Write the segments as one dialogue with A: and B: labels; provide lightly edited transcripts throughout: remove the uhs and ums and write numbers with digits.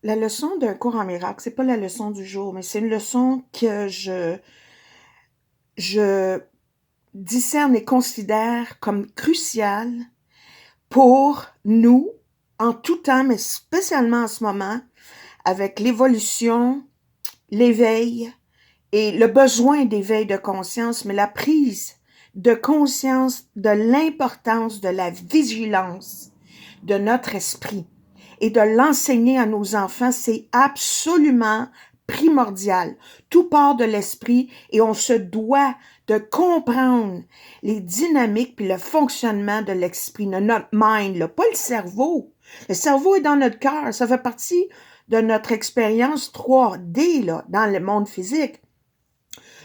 A: La leçon d'un cours en miracle, c'est pas la leçon du jour, mais c'est une leçon que je discerne et considère comme cruciale pour nous, en tout temps, mais spécialement en ce moment, avec l'évolution, l'éveil et le besoin d'éveil de conscience, mais la prise de conscience de l'importance de la vigilance de notre esprit et de l'enseigner à nos enfants, c'est absolument primordial. Tout part de l'esprit et on se doit de comprendre les dynamiques puis le fonctionnement de l'esprit, de notre mind, là, pas le cerveau. Le cerveau est dans notre cœur, ça fait partie de notre expérience 3D là, dans le monde physique.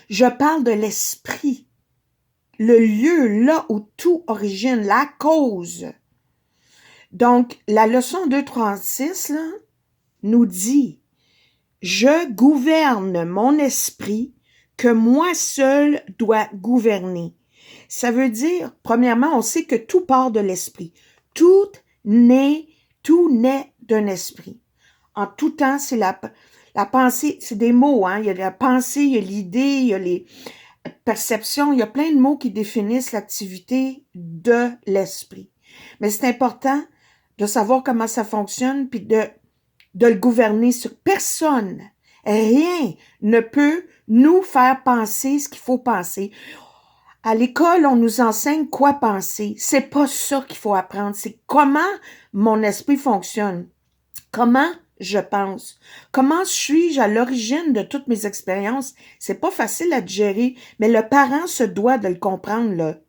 A: Je parle de l'esprit, le lieu là où tout origine, la cause. Donc, la leçon 236 là, nous dit « Je gouverne mon esprit que moi seul dois gouverner ». Ça veut dire, premièrement, on sait que tout part de l'esprit. Tout naît d'un esprit. En tout temps, c'est la pensée, c'est des mots, hein. Il y a la pensée, il y a l'idée, il y a les perceptions, il y a plein de mots qui définissent l'activité de l'esprit. Mais c'est important de savoir comment ça fonctionne, puis de le gouverner sur personne. Rien ne peut nous faire penser ce qu'il faut penser. À l'école, on nous enseigne quoi penser. C'est pas ça qu'il faut apprendre. C'est comment mon esprit fonctionne. Comment je pense. Comment suis-je à l'origine de toutes mes expériences? C'est pas facile à digérer, mais le parent se doit de le comprendre, là.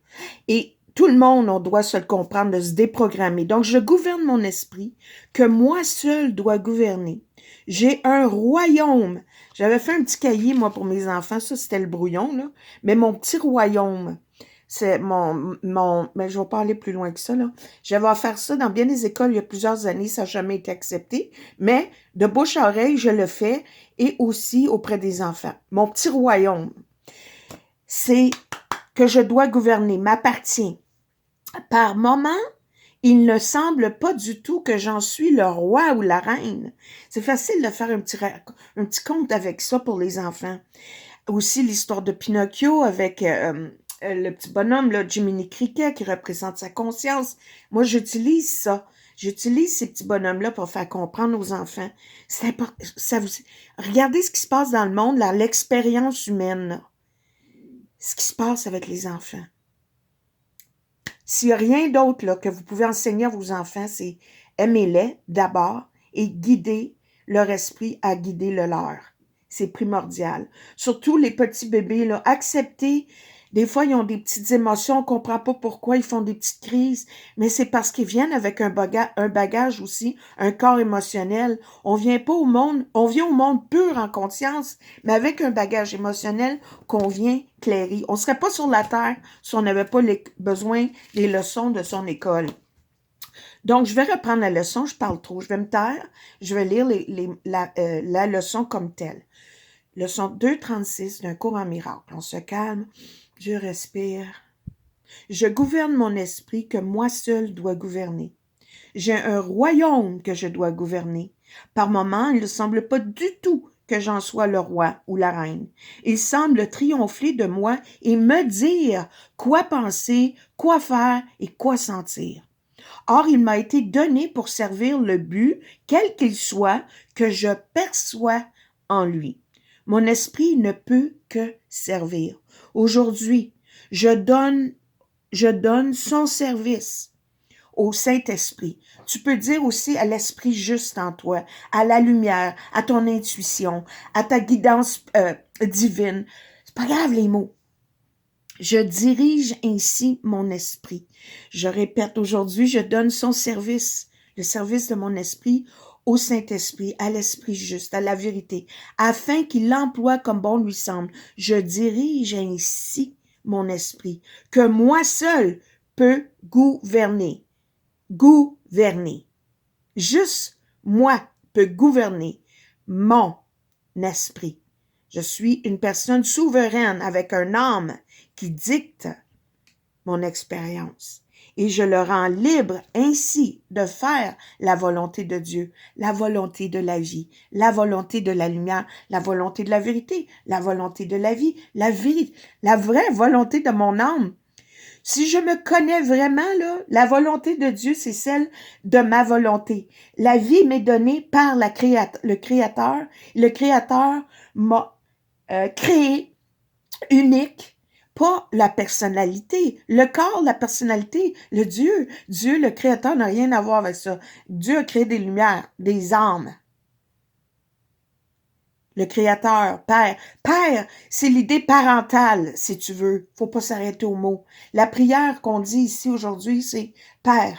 A: Et tout le monde, on doit se le comprendre, de se déprogrammer. Donc, je gouverne mon esprit que moi seul dois gouverner. J'ai un royaume. J'avais fait un petit cahier, moi, pour mes enfants. Ça, c'était le brouillon, là. Mais mon petit royaume, c'est mais je vais pas aller plus loin que ça, là. J'avais à faire ça dans bien des écoles il y a plusieurs années. Ça n'a jamais été accepté. Mais de bouche à oreille, je le fais. Et aussi auprès des enfants. Mon petit royaume, c'est que je dois gouverner, m'appartient. Par moments, il ne semble pas du tout que j'en suis le roi ou la reine. C'est facile de faire un petit conte avec ça pour les enfants. Aussi l'histoire de Pinocchio avec le petit bonhomme, là, Jiminy Cricket, qui représente sa conscience. Moi, j'utilise ça. J'utilise ces petits bonhommes-là pour faire comprendre aux enfants. C'est important. Regardez ce qui se passe dans le monde, là, l'expérience humaine, là. Ce qui se passe avec les enfants. S'il n'y a rien d'autre là, que vous pouvez enseigner à vos enfants, c'est aimez-les d'abord et guidez leur esprit à guider le leur. C'est primordial. Surtout les petits bébés, là, acceptez. Des fois, ils ont des petites émotions, on ne comprend pas pourquoi ils font des petites crises, mais c'est parce qu'ils viennent avec un bagage aussi, un corps émotionnel. On vient pas au monde, on vient au monde pur en conscience, mais avec un bagage émotionnel qu'on vient clairer. On ne serait pas sur la terre si on n'avait pas besoin des leçons de son école. Donc, je vais reprendre la leçon, je parle trop, je vais me taire, je vais lire la leçon comme telle. Leçon 236 d'un cours en miracle. On se calme, je respire. Je gouverne mon esprit que moi seul dois gouverner. J'ai un royaume que je dois gouverner. Par moments, il ne semble pas du tout que j'en sois le roi ou la reine. Il semble triompher de moi et me dire quoi penser, quoi faire et quoi sentir. Or, il m'a été donné pour servir le but, quel qu'il soit, que je perçois en lui. Mon esprit ne peut que servir. Aujourd'hui, je donne son service au Saint-Esprit. Tu peux dire aussi à l'Esprit juste en toi, à la lumière, à ton intuition, à ta guidance divine. C'est pas grave les mots. Je dirige ainsi mon esprit. Je répète aujourd'hui, je donne son service, le service de mon esprit au Saint-Esprit, à l'Esprit juste, à la vérité, afin qu'il l'emploie comme bon lui semble. Je dirige ainsi mon esprit, que moi seul peux gouverner. Gouverner. Juste moi peux gouverner mon esprit. Je suis une personne souveraine avec un âme qui dicte mon expérience. et je le rends libre ainsi de faire la volonté de Dieu, la volonté de la vie, la volonté de la lumière, la volonté de la vérité, la volonté de la vie, la vraie volonté de mon âme. Si je me connais vraiment, là, la volonté de Dieu, c'est celle de ma volonté. La vie m'est donnée par le Créateur. Le Créateur m'a créé unique, pas la personnalité. Le corps, la personnalité, le Dieu. Dieu, le Créateur, n'a rien à voir avec ça. Dieu a créé des lumières, des âmes. Le Créateur, Père. Père, c'est l'idée parentale, si tu veux. Faut pas s'arrêter au mot. La prière qu'on dit ici aujourd'hui, c'est Père,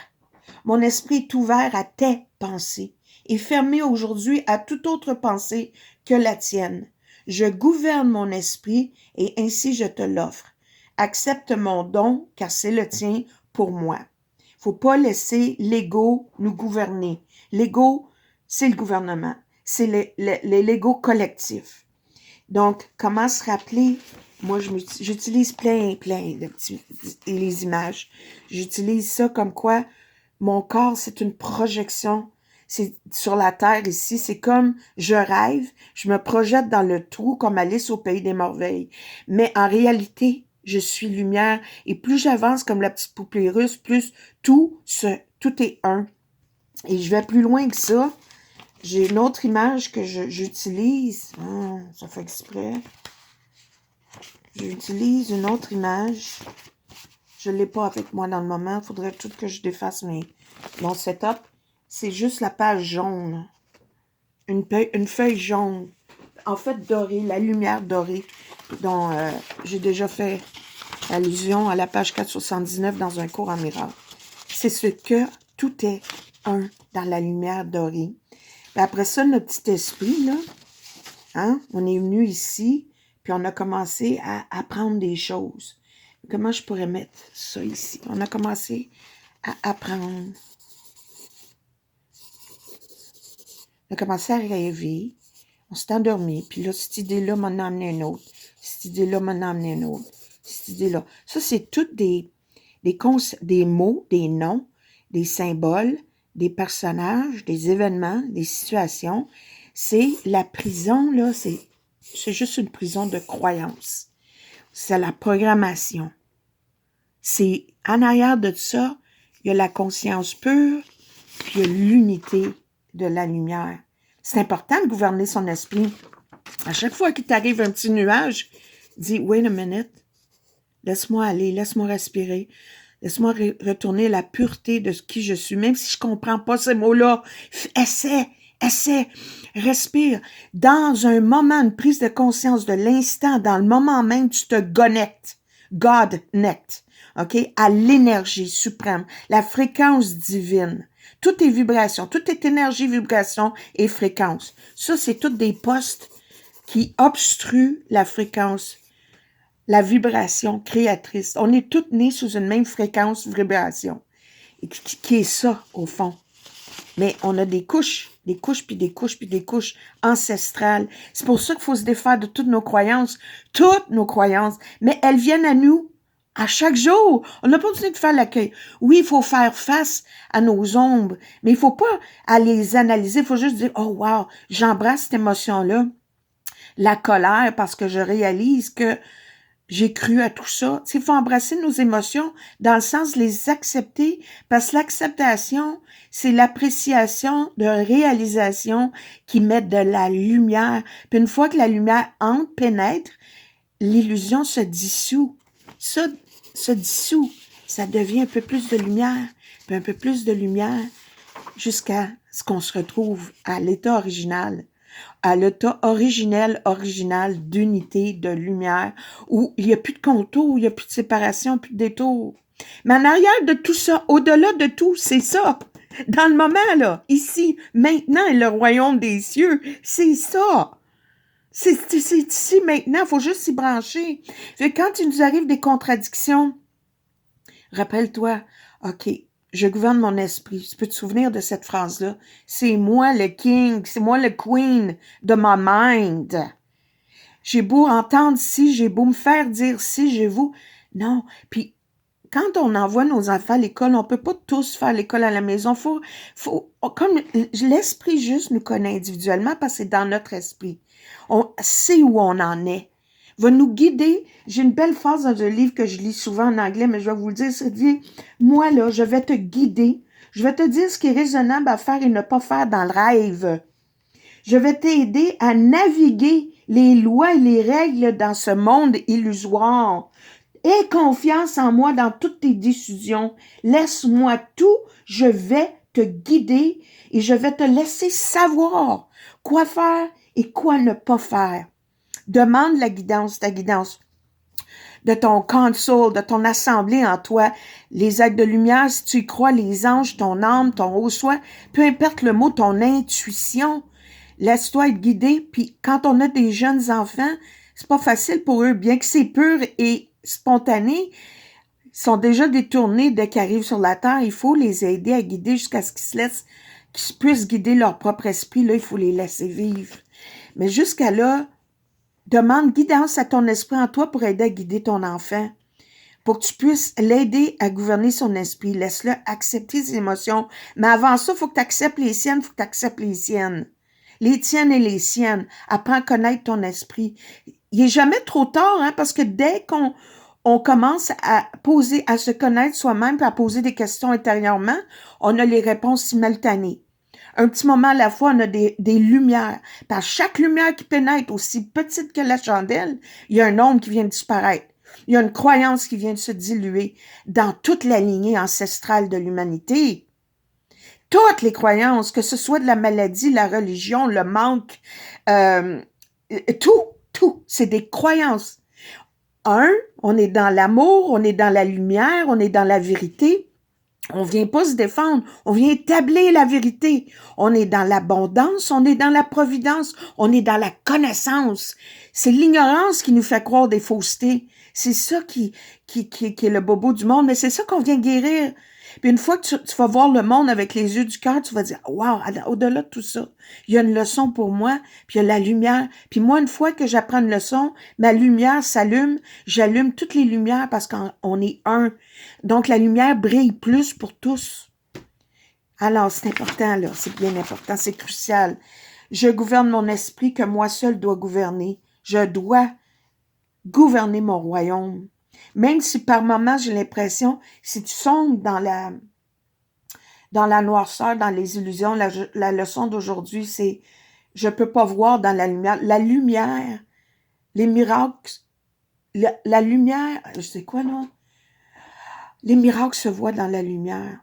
A: mon esprit est ouvert à tes pensées et fermé aujourd'hui à toute autre pensée que la tienne. Je gouverne mon esprit et ainsi je te l'offre. Accepte mon don car c'est le tien pour moi. Faut pas laisser l'ego nous gouverner. L'ego, c'est le gouvernement. C'est l'ego collectif. Donc, comment se rappeler? Moi, j'utilise plein de les images. J'utilise ça comme quoi mon corps, c'est une projection. C'est sur la terre ici. C'est comme je rêve, je me projette dans le trou comme Alice au pays des merveilles. Mais en réalité, je suis lumière. Et plus j'avance comme la petite poupée russe, plus tout est un. Et je vais plus loin que ça. J'ai une autre image que j'utilise. Ça fait exprès. J'utilise une autre image. Je ne l'ai pas avec moi dans le moment. Il faudrait tout que je défasse mon setup. C'est juste la page jaune. Une feuille jaune. En fait, dorée, la lumière dorée, dont j'ai déjà fait allusion à la page 479 dans un cours en miracle. C'est ce que tout est un dans la lumière dorée. Après ça, notre petit esprit, là, hein, on est venu ici, puis on a commencé à apprendre des choses. Comment je pourrais mettre ça ici? On a commencé à apprendre. On a commencé à rêver. On s'est endormi. Puis là, cette idée-là m'en a amené une autre. Cette idée-là m'en a amené une autre. Cette idée-là. Ça, c'est toutes des mots, des noms, des symboles, des personnages, des événements, des situations. C'est la prison, là, c'est juste une prison de croyance. C'est la programmation. C'est en arrière de ça, il y a la conscience pure, puis il y a l'unité de la lumière. C'est important de gouverner son esprit. À chaque fois qu'il t'arrive un petit nuage, dis « Wait a minute, laisse-moi aller, laisse-moi respirer. » Laisse-moi retourner la pureté de qui je suis, même si je comprends pas ces mots-là. Essaie, respire. Dans un moment, une prise de conscience de l'instant, dans le moment même, tu te connectes. God connect, OK? À l'énergie suprême, la fréquence divine. Toutes tes vibrations, toute est énergie, vibration et fréquence. Ça, c'est toutes des postes qui obstruent la fréquence, la vibration créatrice. On est toutes nées sous une même fréquence vibration. Et qui est ça, au fond? Mais on a des couches, puis des couches ancestrales. C'est pour ça qu'il faut se défaire de toutes nos croyances. Mais elles viennent à nous à chaque jour. On n'a pas besoin de faire l'accueil. Oui, il faut faire face à nos ombres, mais il faut pas aller les analyser. Il faut juste dire, oh wow, j'embrasse cette émotion-là. La colère, parce que je réalise que j'ai cru à tout ça. Il faut embrasser nos émotions dans le sens de les accepter, parce que l'acceptation, c'est l'appréciation de réalisation qui met de la lumière. Puis une fois que la lumière entre, pénètre, l'illusion se dissout. Ça se dissout. Ça devient un peu plus de lumière, puis un peu plus de lumière, jusqu'à ce qu'on se retrouve à l'état original. À l'état original d'unité, de lumière, où il n'y a plus de contour, il n'y a plus de séparation, plus de détour. Mais en arrière de tout ça, au-delà de tout, c'est ça. Dans le moment, là, ici, maintenant, le royaume des cieux, c'est ça. C'est ici, maintenant, il faut juste s'y brancher. Fait que quand il nous arrive des contradictions, rappelle-toi, OK, je gouverne mon esprit. Tu peux te souvenir de cette phrase-là? C'est moi le king, c'est moi le queen de ma mind. J'ai beau entendre si, j'ai beau me faire dire si, j'ai vous. Non. Puis, quand on envoie nos enfants à l'école, on peut pas tous faire l'école à la maison. Comme l'esprit juste nous connaît individuellement parce que c'est dans notre esprit. On sait où on en est. Va nous guider. J'ai une belle phrase dans un livre que je lis souvent en anglais, mais je vais vous le dire, c'est dit, moi là, je vais te guider. Je vais te dire ce qui est raisonnable à faire et ne pas faire dans le rêve. Je vais t'aider à naviguer les lois et les règles dans ce monde illusoire. Aie confiance en moi dans toutes tes décisions. Laisse-moi tout, je vais te guider et je vais te laisser savoir quoi faire et quoi ne pas faire. Demande ta guidance de ton council, de ton assemblée en toi, les êtres de lumière, si tu y crois, les anges, ton âme, ton haut soi, peu importe le mot, ton intuition. Laisse-toi être guidé, puis quand on a des jeunes enfants, c'est pas facile pour eux, bien que c'est pur et spontané, ils sont déjà détournés dès qu'ils arrivent sur la terre, il faut les aider à guider jusqu'à ce qu'ils puissent guider leur propre esprit, là, il faut les laisser vivre. Mais jusqu'à là, demande guidance à ton esprit en toi pour aider à guider ton enfant, pour que tu puisses l'aider à gouverner son esprit. Laisse-le accepter ses émotions. Mais avant ça, il faut que tu acceptes les siennes, il faut que tu acceptes les siennes. Les tiennes et les siennes. Apprends à connaître ton esprit. Il n'est jamais trop tard, hein, parce que dès qu'on commence à se connaître soi-même et à poser des questions intérieurement, on a les réponses simultanées. Un petit moment à la fois, on a des lumières. Par chaque lumière qui pénètre, aussi petite que la chandelle, il y a un ombre qui vient de disparaître. Il y a une croyance qui vient de se diluer dans toute la lignée ancestrale de l'humanité. Toutes les croyances, que ce soit de la maladie, la religion, le manque, tout, c'est des croyances. On est dans l'amour, on est dans la lumière, on est dans la vérité. On vient pas se défendre, on vient établir la vérité. On est dans l'abondance, on est dans la providence, on est dans la connaissance. C'est l'ignorance qui nous fait croire des faussetés. C'est ça qui est le bobo du monde, mais c'est ça qu'on vient guérir. Puis une fois que tu vas voir le monde avec les yeux du cœur, tu vas dire « Wow, au-delà de tout ça, il y a une leçon pour moi, puis il y a la lumière. » Puis moi, une fois que j'apprends une leçon, ma lumière s'allume, j'allume toutes les lumières parce qu'on est un. Donc la lumière brille plus pour tous. Alors, c'est important, là, c'est bien important, c'est crucial. Je gouverne mon esprit que moi seul dois gouverner. Je dois gouverner mon royaume. Même si par moments, j'ai l'impression, si tu sombres dans la noirceur, dans les illusions, la leçon d'aujourd'hui, c'est je peux pas voir dans la lumière. La lumière, les miracles, la lumière, je sais quoi, non? Les miracles se voient dans la lumière.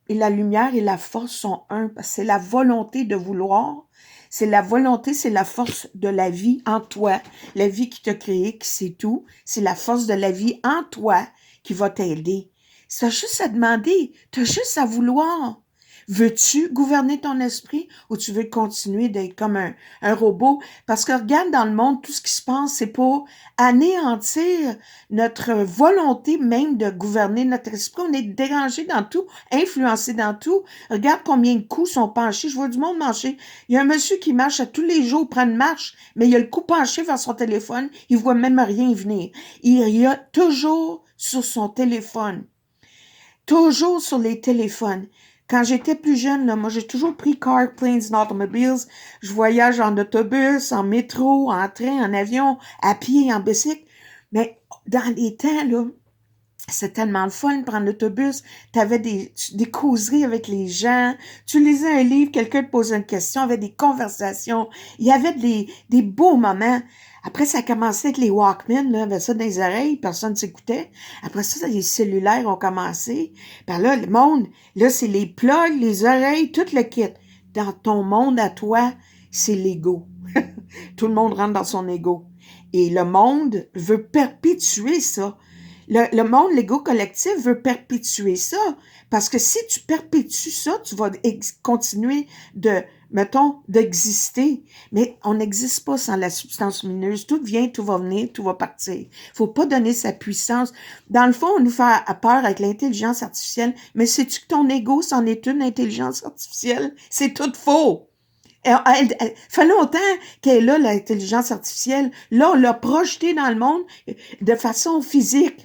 A: Et la lumière et la force sont un. C'est la volonté de vouloir. C'est la volonté, c'est la force de la vie en toi. La vie qui t'a créé, qui sait tout. C'est la force de la vie en toi qui va t'aider. T'as juste à demander. T'as juste à vouloir. Veux-tu gouverner ton esprit ou tu veux continuer d'être comme un robot? Parce que regarde dans le monde, tout ce qui se passe, c'est pour anéantir notre volonté même de gouverner notre esprit. On est dérangé dans tout, influencé dans tout. Regarde combien de coups sont penchés. Je vois du monde marcher. Il y a un monsieur qui marche à tous les jours, prend une marche, mais il a le cou penché vers son téléphone. Il voit même rien venir. Il y a toujours sur son téléphone. Toujours sur les téléphones. Quand j'étais plus jeune, là, moi, j'ai toujours pris car, planes, and automobiles. Je voyage en autobus, en métro, en train, en avion, à pied, en bicycle. Mais dans les temps, là, c'est tellement le fun de prendre l'autobus. T'avais des causeries avec les gens. Tu lisais un livre, quelqu'un te posait une question, avait des conversations. Il y avait des beaux moments. Après, ça a commencé avec les Walkman, là, avait ça dans les oreilles, personne ne s'écoutait. Après ça, les cellulaires ont commencé. Par là, le monde, là, c'est les plugs, les oreilles, tout le kit. Dans ton monde à toi, c'est l'ego. Tout le monde rentre dans son ego. Et le monde veut perpétuer ça. Le monde, l'ego collectif veut perpétuer ça. Parce que si tu perpétues ça, tu vas continuer d'exister. Mais on n'existe pas sans la substance lumineuse. Tout vient, tout va venir, tout va partir. Faut pas donner sa puissance. Dans le fond, on nous fait peur avec l'intelligence artificielle. Mais sais-tu que ton ego, c'en est une intelligence artificielle? C'est tout faux. Elle fait longtemps qu'elle est là, l'intelligence artificielle. Là, on l'a projetée dans le monde de façon physique.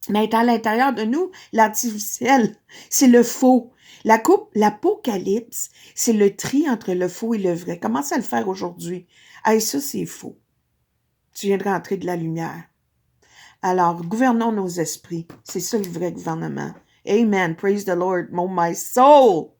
A: Mais à l'intérieur de nous, l'artificiel, c'est le faux. L'Apocalypse, c'est le tri entre le faux et le vrai. Commence à le faire aujourd'hui. Hey, ça, c'est faux. Tu viens de rentrer de la lumière. Alors, gouvernons nos esprits. C'est ça le vrai gouvernement. Amen. Praise the Lord. Oh, my soul.